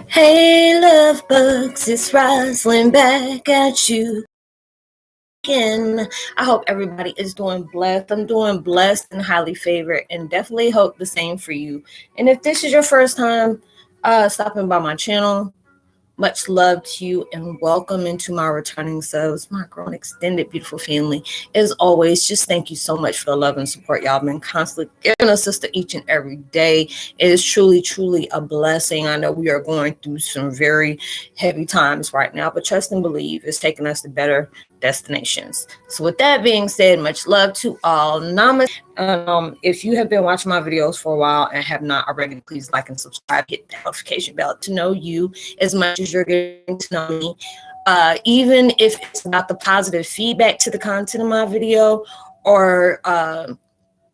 Hey, love bugs, it's Roslynn back at you again. I hope everybody is doing blessed. I'm doing blessed and highly favored, and definitely hope the same for you. And if this is your first time stopping by my channel, much love to you and welcome into my returning subs, my grown extended beautiful family. As always, just thank you so much for the love and support y'all been constantly giving us sister each and every day. It is truly a blessing. I know we are going through some very heavy times right now, but trust and believe it's taking us to better destinations. So with that being said, much love to all. If you have been watching my videos for a while and have not already, please like and subscribe, hit the notification bell to know you as much as you're getting to know me. Even if it's not the positive feedback to the content of my video, or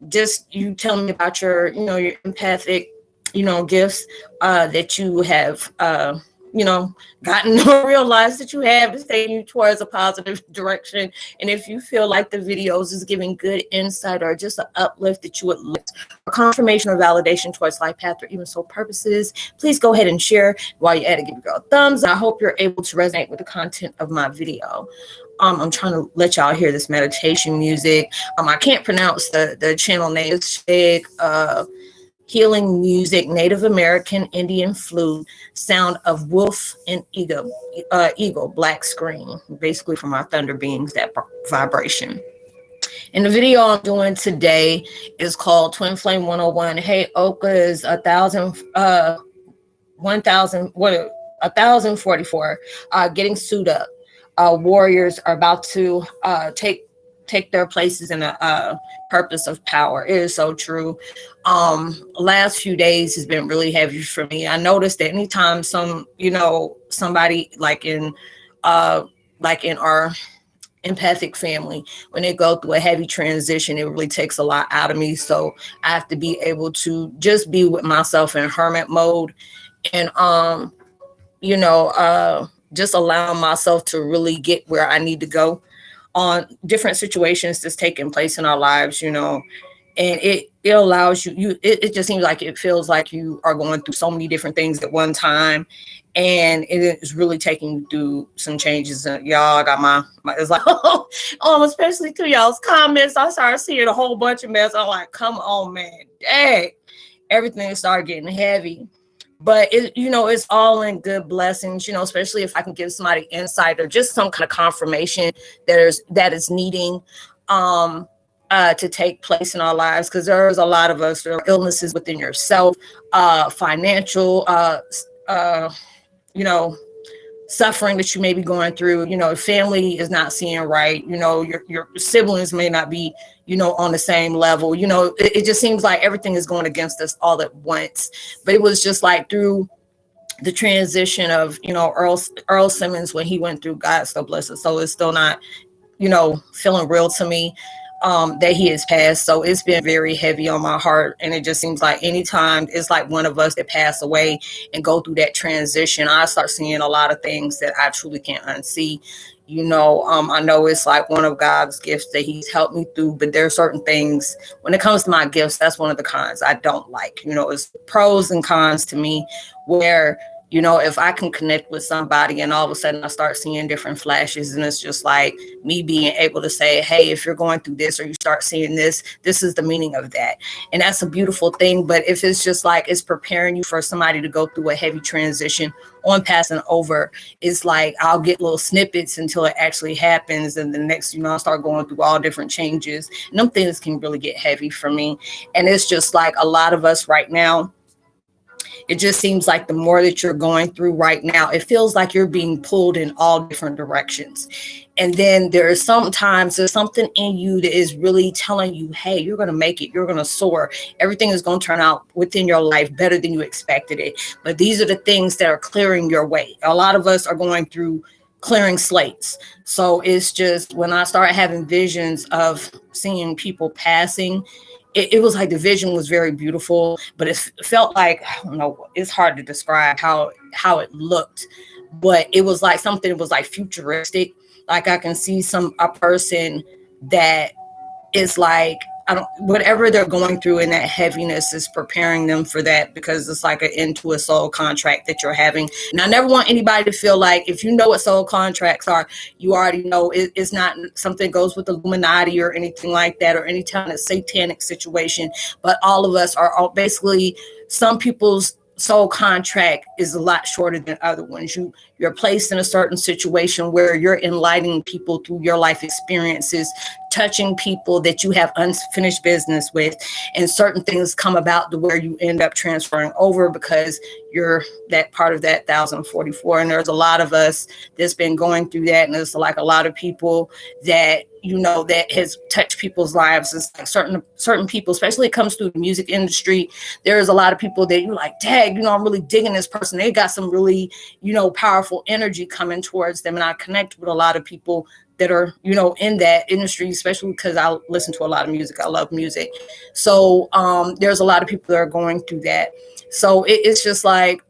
just you tell me about your empathic gifts that you have gotten to realize that you have to take you towards a positive direction. And if you feel like the videos is giving good insight or just an uplift that you would like, or confirmation or validation towards life path or even soul purposes, please go ahead and share. While you're at it, give your girl a thumbs. I hope you're able to resonate with the content of my video. I'm trying to let y'all hear this meditation music. I can't pronounce the channel name. It's healing music, Native American Indian flute, sound of wolf and eagle, black screen, basically from our thunder beings, that vibration. And the video I'm doing today is called Twin Flame 101. Heyokas 1044. Getting suited up. Warriors are about to take their places in a purpose of power. It is so true. Last few days has been really heavy for me. I noticed that anytime somebody like in our empathic family, when they go through a heavy transition, it really takes a lot out of me. So I have to be able to just be with myself in hermit mode and just allow myself to really get where I need to go on different situations that's taking place in our lives, and it allows you, it just seems like it feels like you are going through so many different things at one time, and it is really taking you through some changes. Y'all, I got my it's like, especially to y'all's comments, I started seeing a whole bunch of mess. I'm like, come on, man, dang, everything started getting heavy. But it's all in good blessings, especially if I can give somebody insight or just some kind of confirmation that is needing to take place in our lives, because there's a lot of us, there are illnesses within yourself, financial suffering that you may be going through. Family is not seeing right, your siblings may not be on the same level. It just seems like everything is going against us all at once. But it was just like through the transition of Earl Simmons, when he went through, God still bless us, so it's still not feeling real to me that he has passed. So it's been very heavy on my heart, and it just seems like anytime it's like one of us that pass away and go through that transition, I start seeing a lot of things that I truly can't unsee. I know it's like one of God's gifts that he's helped me through, but there are certain things when it comes to my gifts, that's one of the cons I don't like. It's pros and cons to me, where if I can connect with somebody and all of a sudden I start seeing different flashes, and it's just like me being able to say, hey, if you're going through this or you start seeing this is the meaning of that. And that's a beautiful thing. But if it's just like it's preparing you for somebody to go through a heavy transition on passing over, it's like I'll get little snippets until it actually happens. And the next, I'll start going through all different changes. And them things can really get heavy for me. And it's just like a lot of us right now, it just seems like the more that you're going through right now, it feels like you're being pulled in all different directions. And then there's sometimes something in you that is really telling you, hey, you're going to make it. You're going to soar. Everything is going to turn out within your life better than you expected it. But these are the things that are clearing your way. A lot of us are going through clearing slates. So it's just when I started having visions of seeing people passing, it was like the vision was very beautiful, but it felt like, I don't know, it's hard to describe how it looked, but it was like something that was like futuristic. Like I can see a person that is like whatever they're going through in that heaviness is preparing them for that, because it's like an end to a soul contract that you're having. And I never want anybody to feel like, if you know what soul contracts are, you already know it's not something that goes with Illuminati or anything like that, or any kind of satanic situation. But all of us are all basically, some people's soul contract is a lot shorter than other ones. You're placed in a certain situation where you're enlightening people through your life experiences, touching people that you have unfinished business with, and certain things come about to where you end up transferring over because you're that part of that 1044. And there's a lot of us that's been going through that, and there's like a lot of people that that has touched people's lives. It's like certain people, especially it comes through the music industry, there's a lot of people that you're like, dang, I'm really digging this person. They got some really, powerful energy coming towards them. And I connect with a lot of people that are, in that industry, especially because I listen to a lot of music. I love music. So there's a lot of people that are going through that. So it's just like,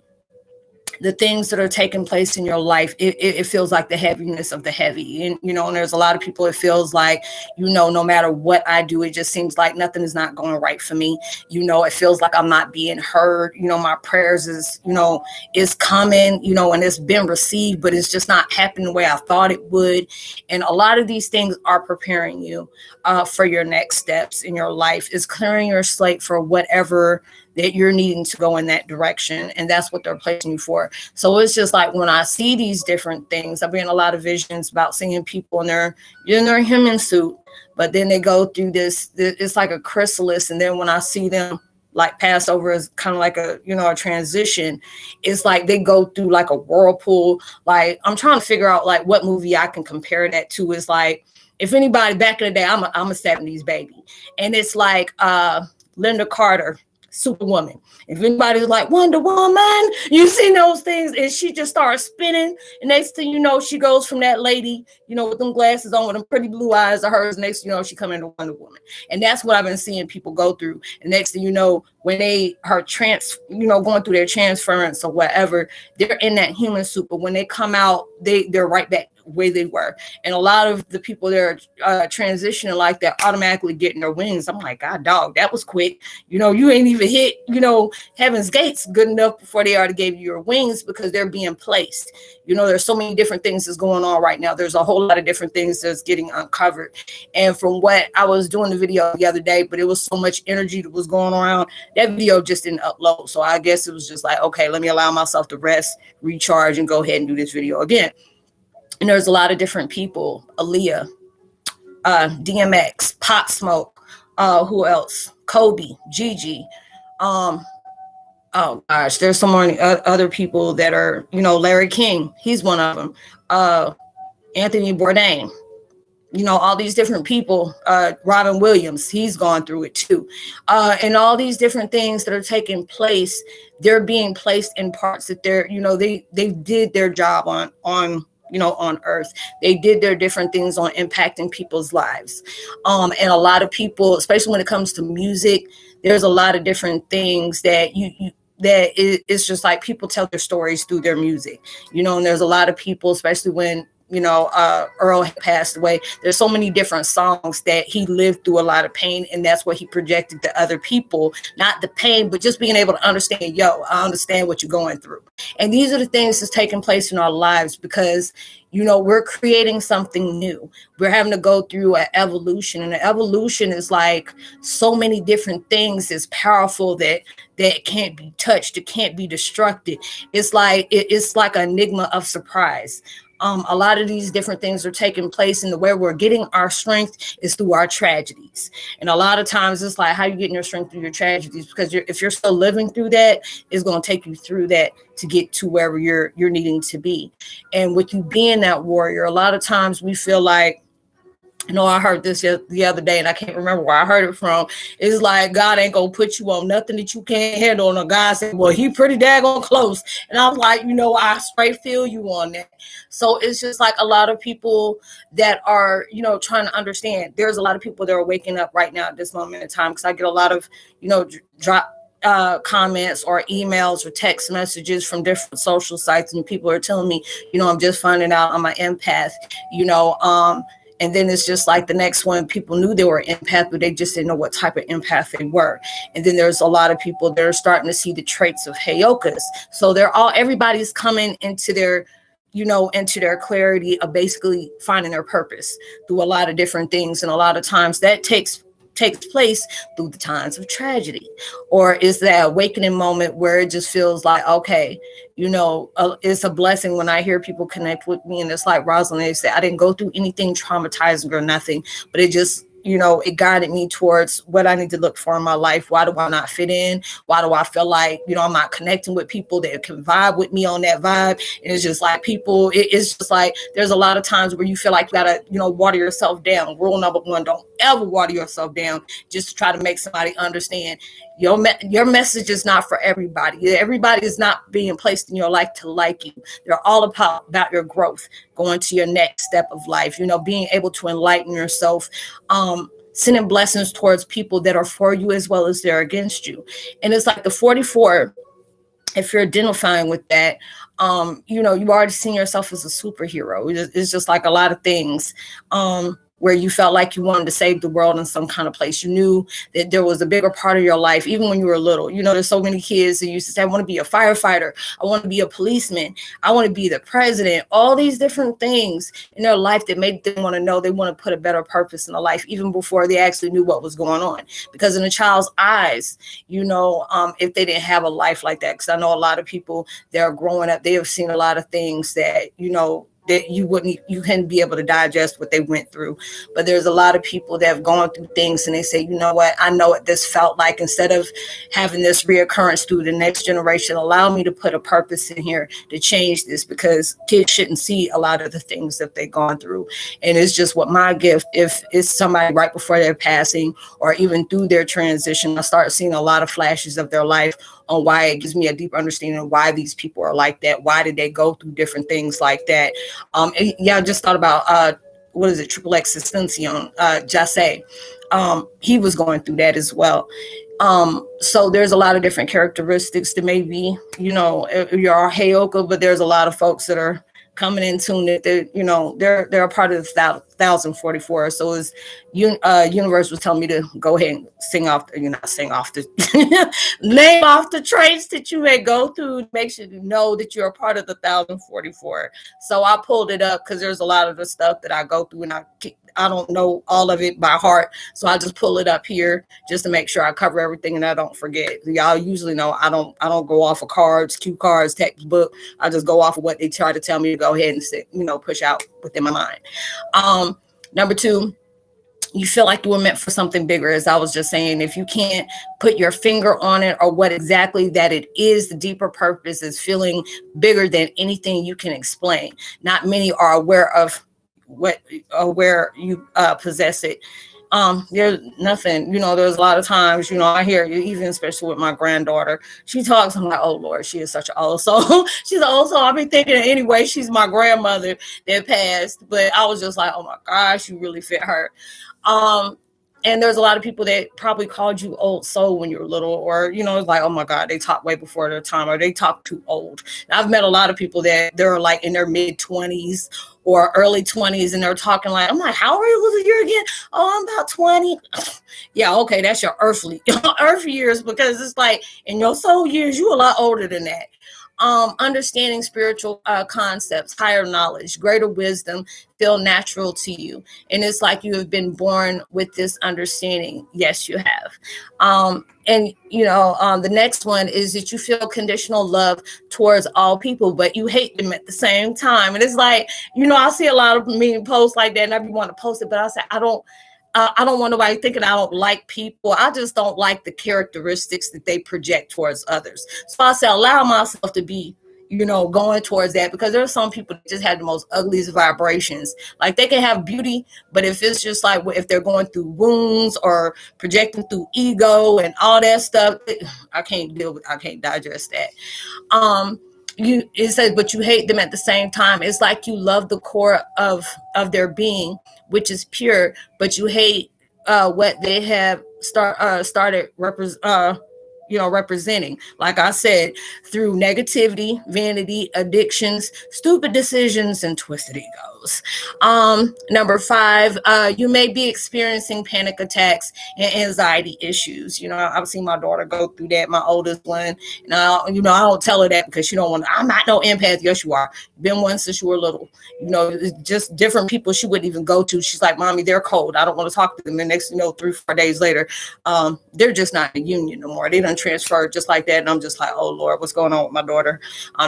the things that are taking place in your life, it feels like the heaviness of the heavy. And, and there's a lot of people, it feels like, no matter what I do, it just seems like nothing is not going right for me. It feels like I'm not being heard. My prayers is coming, and it's been received, but it's just not happening the way I thought it would. And a lot of these things are preparing you for your next steps in your life, is clearing your slate for whatever that you're needing to go in that direction. And that's what they're placing you for. So it's just like, when I see these different things, I've been in a lot of visions about seeing people in their human suit, but then they go through this, it's like a chrysalis. And then when I see them like pass over as kind of like a transition, it's like they go through like a whirlpool. Like, I'm trying to figure out like what movie I can compare that to. Is like, if anybody back in the day, I'm a 70s baby. And it's like Linda Carter, Superwoman. If anybody's like Wonder Woman, you see those things, and she just starts spinning, and next thing you know, she goes from that lady, with them glasses on, with them pretty blue eyes of hers, next thing you know, she come into Wonder Woman. And that's what I've been seeing people go through. And next thing you know, when they are going through their transference or whatever, they're in that human suit, but when they come out, they're right back way they were. And a lot of the people that are transitioning like that automatically getting their wings. I'm like, God, dog, that was quick. You ain't even hit, heaven's gates good enough before they already gave you your wings, because they're being placed. There's so many different things that's going on right now. There's a whole lot of different things that's getting uncovered. And from what I was doing the video the other day, but it was so much energy that was going around, that video just didn't upload. So I guess it was just like, okay, let me allow myself to rest, recharge, and go ahead and do this video again. And there's a lot of different people, Aaliyah, DMX, Pop Smoke, who else? Kobe, Gigi. Oh gosh, there's so many other people that are, Larry King, he's one of them. Anthony Bourdain, all these different people, Robin Williams, he's gone through it too. And all these different things that are taking place, they're being placed in parts that they're, they did their job on earth. They did their different things on impacting people's lives. And a lot of people, especially when it comes to music, there's a lot of different things that it's just like people tell their stories through their music, and there's a lot of people, especially when Earl had passed away. There's so many different songs that he lived through a lot of pain, and that's what he projected to other people. Not the pain, but just being able to understand, I understand what you're going through. And these are the things that's taking place in our lives, because we're creating something new. We're having to go through an evolution, and the evolution is like so many different things. It's powerful that can't be touched. It can't be destructed. It's like an enigma of surprise. A lot of these different things are taking place, and the way we're getting our strength is through our tragedies. And a lot of times it's like, how you getting your strength through your tragedies? Because if you're still living through that, it's going to take you through that to get to wherever you're needing to be. And with you being that warrior, a lot of times we feel like, I heard this the other day, and I can't remember where I heard it from. It's like, God ain't gonna put you on nothing that you can't handle. And a guy said, well, he pretty daggone close. And I was like, I straight feel you on that. So it's just like a lot of people that are, trying to understand. There's a lot of people that are waking up right now at this moment in time, because I get a lot of, drop comments or emails or text messages from different social sites, and people are telling me, I'm just finding out I'm an empath, And then it's just like the next one, people knew they were empath, but they just didn't know what type of empath they were. And then there's a lot of people that are starting to see the traits of Heyokas. So everybody's coming into their, into their clarity of basically finding their purpose through a lot of different things. And a lot of times that takes place through the times of tragedy, or is that awakening moment where it just feels like, okay, it's a blessing when I hear people connect with me. And it's like Roslynn, they say, I didn't go through anything traumatizing or nothing, but it just, it guided me towards what I need to look for in my life. Why do I not fit in? Why do I feel like, I'm not connecting with people that can vibe with me on that vibe? And it's just like it's just like, there's a lot of times where you feel like you gotta, water yourself down. Rule number one, don't ever water yourself down just to try to make somebody understand. Your message is not for everybody. Everybody is not being placed in your life to like you. They're all about your growth, going to your next step of life, being able to enlighten yourself, sending blessings towards people that are for you as well as they're against you. And it's like the 44, if you're identifying with that, you've already seen yourself as a superhero. It's just like a lot of things, where you felt like you wanted to save the world in some kind of place. You knew that there was a bigger part of your life, even when you were little. There's so many kids that used to say, I want to be a firefighter. I want to be a policeman. I want to be the president. All these different things in their life that made them want to know they want to put a better purpose in their life, even before they actually knew what was going on. Because in a child's eyes, if they didn't have a life like that, because I know a lot of people that are growing up, they have seen a lot of things that, that you couldn't be able to digest what they went through. But there's a lot of people that have gone through things and they say, you know what, I know what this felt like. Instead of having this reoccurrence through the next generation, allow me to put a purpose in here to change this, because kids shouldn't see a lot of the things that they've gone through. And it's just what my gift, if it's somebody right before their passing or even through their transition, I start seeing a lot of flashes of their life on why. It gives me a deep understanding of why these people are like that. Why did they go through different things like that? I just thought about what is it, Triple X Extension, Jase. He was going through that as well. So there's a lot of different characteristics that maybe, you're a Heyoka, but there's a lot of folks that are coming in tune that they're a part of the 1044. So is universe was telling me to go ahead and sing off the name off the traits that you may go through, make sure you know that you're a part of the 1044. So I pulled it up because there's a lot of the stuff that I go through and I don't know all of it by heart. So I just pull it up here just to make sure I cover everything and I don't forget. Y'all usually know I don't go off of cards, cue cards, textbook. I just go off of what they try to tell me to go ahead and sit, push out within my mind. Number 2, you feel like you were meant for something bigger. As I was just saying, if you can't put your finger on it or what exactly that it is, the deeper purpose is feeling bigger than anything you can explain. Not many are aware of where you possess it. There's nothing, there's a lot of times, I hear you, even especially with my granddaughter, she talks, I'm like, oh Lord, she is such an old soul. She's an old soul. I've been thinking anyway, she's my grandmother that passed, but I was just like, oh my gosh, you really fit her. And there's a lot of people that probably called you old soul when you were little, or, it's like, oh my God, they talk way before their time, or they talk too old. And I've met a lot of people that they're like in their mid 20s or early 20s, and they're talking like, I'm like, how old are you again? Oh, I'm about 20. Yeah, okay, that's your earthly years, because it's like in your soul years, you're a lot older than that. Understanding spiritual concepts, higher knowledge, greater wisdom feel natural to you. And it's like you have been born with this understanding. Yes, you have. The next one is that you feel conditional love towards all people, but you hate them at the same time. And it's like, I see a lot of mean posts like that, and I want to post it, but I say, I don't want nobody thinking I don't like people. I just don't like the characteristics that they project towards others. So I say, allow myself to be, going towards that, because there are some people that just have the most ugliest vibrations. Like they can have beauty, but if it's just like, if they're going through wounds or projecting through ego and all that stuff, I can't digest that. It says, but you hate them at the same time. It's like you love the core of their being, which is pure, but you hate what they have started representing. Like I said, through negativity, vanity, addictions, stupid decisions, and twisted egos. animals. Number 5, you may be experiencing panic attacks and anxiety issues. I've seen my daughter go through that, my oldest one. And I don't tell her that because she don't want to. I'm not no empath. Yes, you are. You've been one since you were little. It's just different people she wouldn't even go to. She's like, Mommy, they're cold. I don't want to talk to them. And next, 3-4 days later, they're just not in the union no more. They done transferred just like that. And I'm just like, oh Lord, what's going on with my daughter?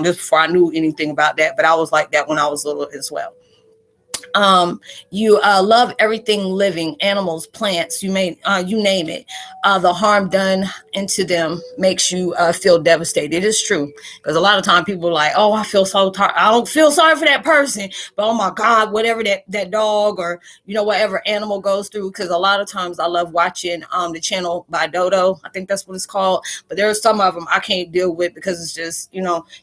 Just before I knew anything about that. But I was like that when I was little as well. You love everything living, animals, plants, you name it. The harm done into them makes you feel devastated. It is true, because a lot of times people are like, oh, I feel so tired. I don't feel sorry for that person, but oh my God, whatever that dog or whatever animal goes through. Because a lot of times I love watching the channel by Dodo. I think that's what it's called. But there are some of them I can't deal with because it's just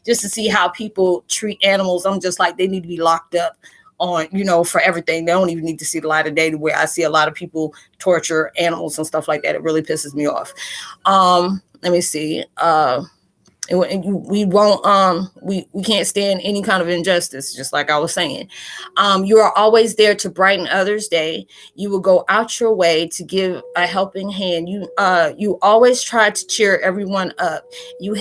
just to see how people treat animals. I'm just like, they need to be locked up on for everything. They don't even need to see the light of day, where I see a lot of people torture animals and stuff like that. It really pisses me off. Let me see. We won't we can't stand any kind of injustice, just like I was saying. You are always there to brighten others' day. You will go out your way to give a helping hand. You always try to cheer everyone up. You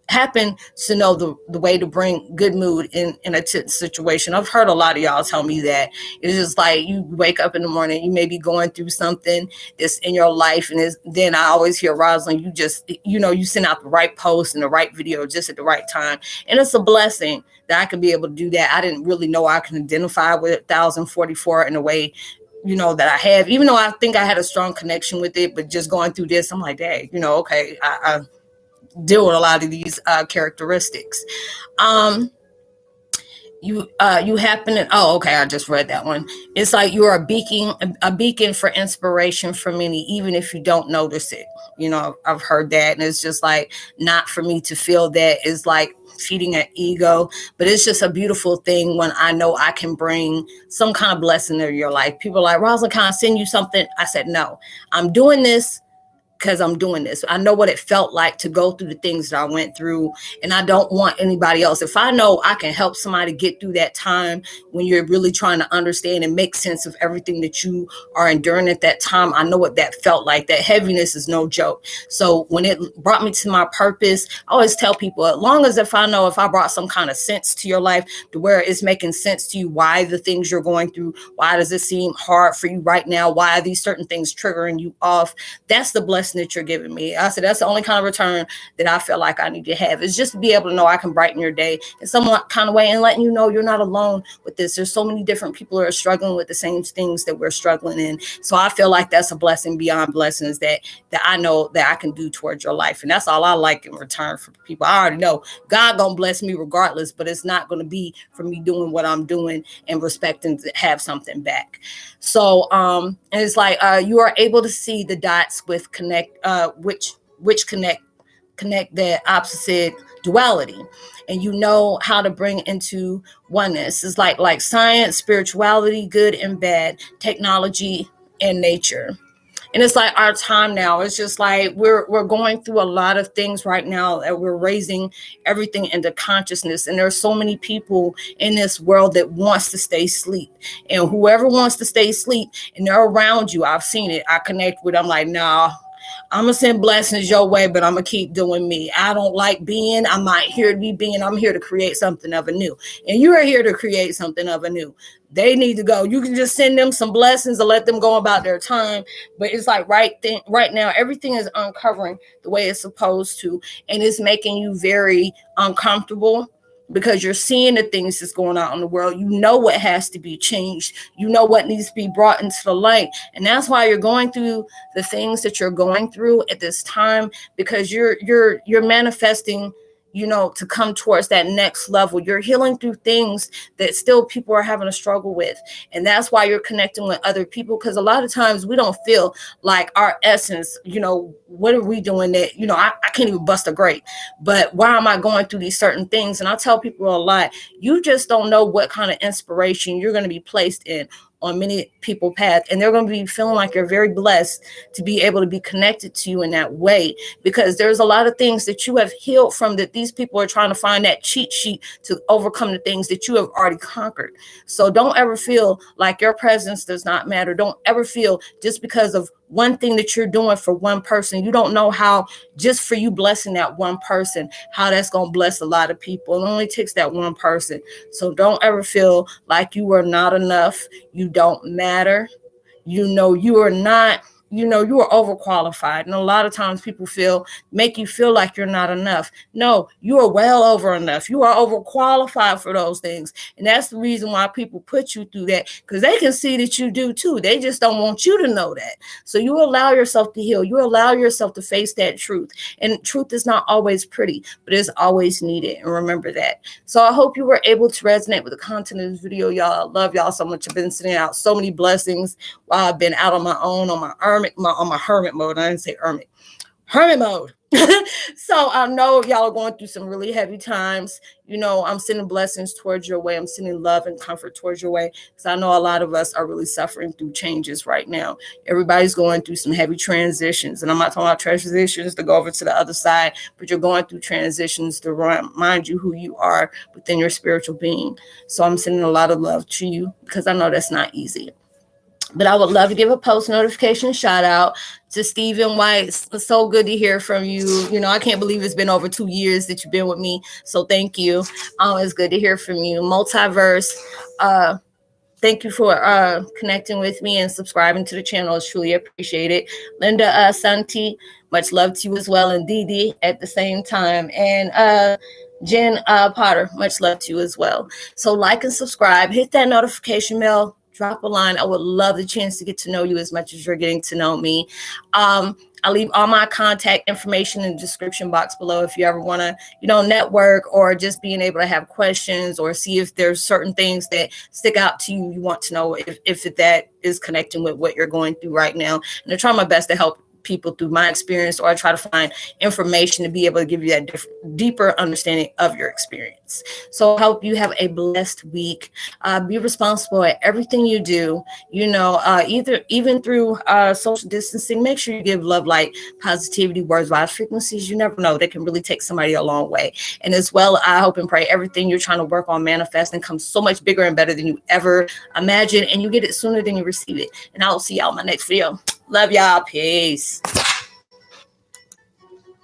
happen to know the way to bring good mood in a tense situation. I've heard a lot of y'all tell me that. It's just like, you wake up in the morning, you may be going through something that's in your life, and then I always hear, Roslynn, you just you send out the right post and the right video just at the right time, and it's a blessing that I can be able to do that. I didn't really know I can identify with 1044 in a way that I have, even though I think I had a strong connection with it. But just going through this, I'm like, dang, okay, I deal with a lot of these characteristics. You happen to, I just read that one. It's like you are a beacon for inspiration for many, even if you don't notice it. I've heard that, and it's just like, not for me to feel that is like feeding an ego, but it's just a beautiful thing when I know I can bring some kind of blessing to your life. People are like, Roslynn, can I send you something? I said, no, I'm doing this because I'm doing this. I know what it felt like to go through the things that I went through, and I don't want anybody else. If I know I can help somebody get through that time when you're really trying to understand and make sense of everything that you are enduring at that time, I know what that felt like. That heaviness is no joke. So when it brought me to my purpose, I always tell people, as long as if I brought some kind of sense to your life, to where it's making sense to you, why the things you're going through, why does it seem hard for you right now, why are these certain things triggering you off, that's the blessing that you're giving me. I said, that's the only kind of return that I feel like I need to have, is just to be able to know I can brighten your day in some kind of way, and letting you know you're not alone with this. There's so many different people who are struggling with the same things that we're struggling in. So I feel like that's a blessing beyond blessings that I know that I can do towards your life. And that's all I like in return for people. I already know God gonna bless me regardless, but it's not going to be for me doing what I'm doing and respecting to have something back. So and it's like you are able to see the dots with which connect the opposite duality, and how to bring into oneness. It's like science, spirituality, good and bad, technology, and nature. And it's like our time now. It's just like we're going through a lot of things right now, that we're raising everything into consciousness. And there's so many people in this world that wants to stay asleep. And whoever wants to stay asleep and they're around you, I've seen it. I connect with, I'm like, nah, I'm going to send blessings your way, but I'm going to keep doing me. I don't like being. I'm not here to be being. I'm here to create something of anew. And you are here to create something of anew. They need to go. You can just send them some blessings and let them go about their time. But it's like right now, everything is uncovering the way it's supposed to. And it's making you very uncomfortable, because you're seeing the things that's going on in the world. You know what has to be changed. You know what needs to be brought into the light. And that's why you're going through the things that you're going through at this time, because you're manifesting, to come towards that next level. You're healing through things that still people are having a struggle with. And that's why you're connecting with other people, because a lot of times we don't feel like our essence, what are we doing that, I can't even bust a grape, but why am I going through these certain things? And I tell people a lot, you just don't know what kind of inspiration you're going to be placed in on many people's path, and they're going to be feeling like you're very blessed to be able to be connected to you in that way, because there's a lot of things that you have healed from that these people are trying to find that cheat sheet to overcome the things that you have already conquered. So don't ever feel like your presence does not matter. Don't ever feel just because of one thing that you're doing for one person, you don't know how just for you blessing that one person, how that's going to bless a lot of people. It only takes that one person. So don't ever feel like you are not enough. You don't matter. You know, you are not, you know, you are overqualified. And a lot of times people make you feel like you're not enough. No, you are well over enough. You are overqualified for those things. And that's the reason why people put you through that, because they can see that you do too. They just don't want you to know that. So you allow yourself to heal. You allow yourself to face that truth. And truth is not always pretty, but it's always needed. And remember that. So I hope you were able to resonate with the content of this video, y'all. I love y'all so much. I've been sending out so many blessings while I've been out on my own, on my hermit mode. I didn't say hermit mode. So I know y'all are going through some really heavy times. You know, I'm sending blessings towards your way. I'm sending love and comfort towards your way, because I know a lot of us are really suffering through changes right now. Everybody's going through some heavy transitions, and I'm not talking about transitions to go over to the other side, but you're going through transitions to remind you who you are within your spiritual being. So I'm sending a lot of love to you, because I know that's not easy. But I would love to give a post notification shout out to Stephen White. It's so good to hear from you. You know, I can't believe it's been over 2 years that you've been with me. So thank you. It's good to hear from you. Multiverse, thank you for connecting with me and subscribing to the channel. It's truly appreciated. Linda Santi, much love to you as well. And Dee Dee at the same time. And Jen Potter, much love to you as well. So like and subscribe. Hit that notification bell. Drop a line. I would love the chance to get to know you as much as you're getting to know me. I'll leave all my contact information in the description box below if you ever want to, you know, network or just being able to have questions or see if there's certain things that stick out to you. You want to know if that is connecting with what you're going through right now. And I try my best to help people through my experience, or I try to find information to be able to give you that deeper understanding of your experience. So I hope you have a blessed week. Be responsible at everything you do. You know, even through social distancing, make sure you give love, light, positivity, words, vibes, frequencies. You never know, they can really take somebody a long way. And as well, I hope and pray everything you're trying to work on manifest and comes so much bigger and better than you ever imagined, and you get it sooner than you receive it. And I'll see y'all in my next video. Love y'all. Peace.